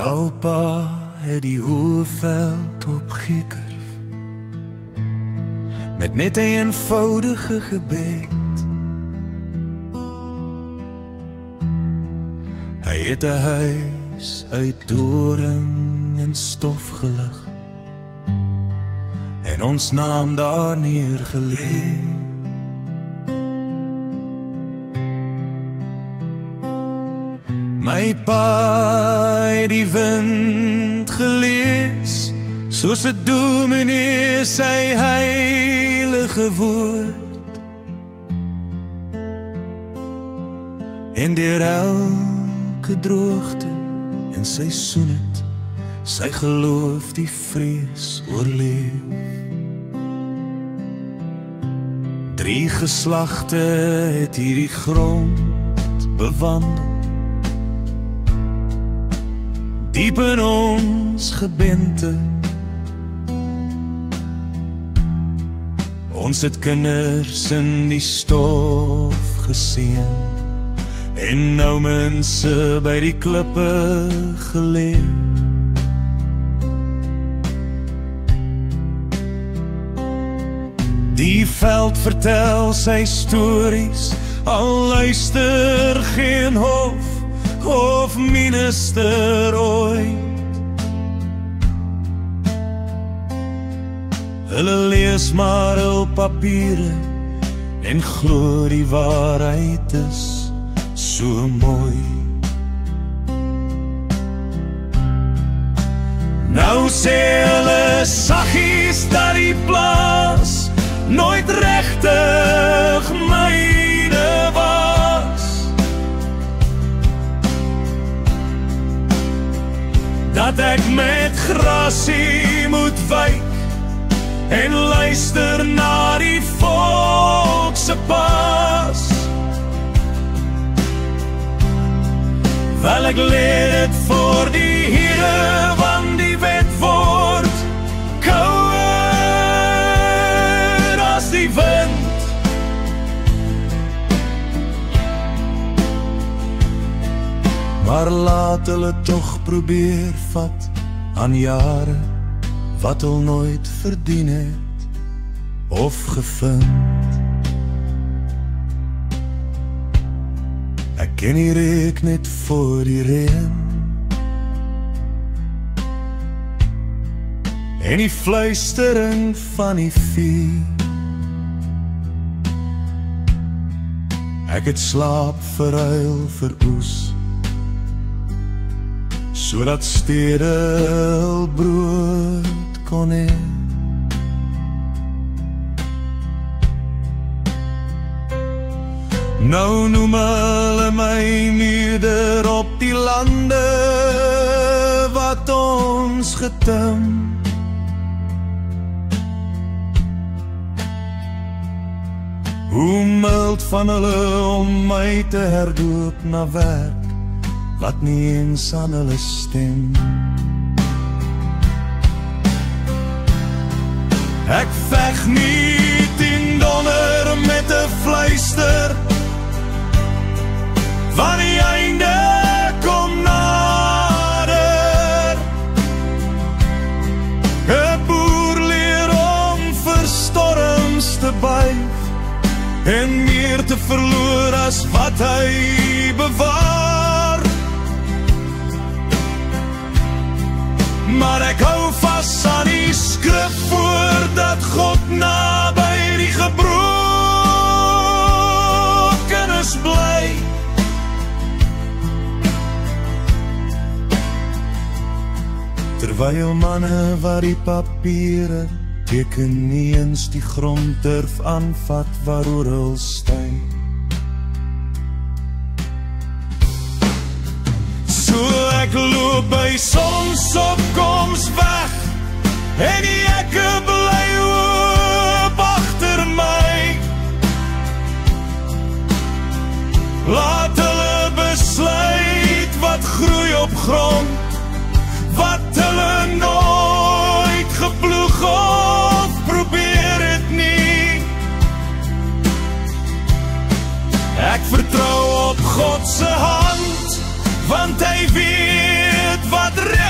Oupa het die Hoëveld opgekurf met net 'n eenvoudige gebed. Hy het 'n huis uit doring en stof gelig en ons naam daar neergelê. My pa het die wind gelees, soos 'n dominee sy heilige woord. En deur elke droogte en seisoen het sy geloof die vrees oorleef. 3 geslagte het hierdie grond bewandel, diep in ons gebente. Ons het kinders in die stof geseën en nou mense by die klippe geleef. Die veld vertel sy stories, al luister geen hof of minister ooit. Hulle lees maar hul papiere en glo die waarheid is so mooi. Nou sê hulle saggies dat die plaas nooit regtig myne was, dat ek met grasie moet wyk en luister na die volk se pas. Wel ek leer dit voor die Here, want die wet word kouer as die wind. Maar laat hulle tog probeer vat aan jare wat hulle nooit verdien het of gevind. Ek ken die reek net voor die reën en die fluistering van die vuur. Ek het slaap verruil vir oes, sodat stede hul brood kon hê. Nou noem hulle my meerder op die lande wat ons getim. Hoe mild van hulle om my te herdoop na werk wat nie eens aan hulle stem. Ek veg nie 10 donder met 'n fluister, van die einde kom nader. 'n boer leer om vir storms te buig en meer te verloor as wat hy bewaar. Maar ek hou vas aan die skrif voordat God naby die gebrokenes bly. Terwyl manne wat die papiere teken nie eens die grond durf aanvat waaroor hulle stui. So ek loop by sonsopkoms weg en die hekke bly oop agter my. Laat hulle besluit wat groei op grond, wat hulle nooit geploeg of probeer het nie. Ek vertrou op God se hand, want hy weet wat reg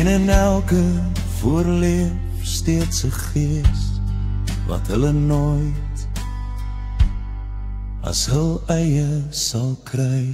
En in elke voorleef steeds 'n gees wat hulle nooit as hul eie sal kry.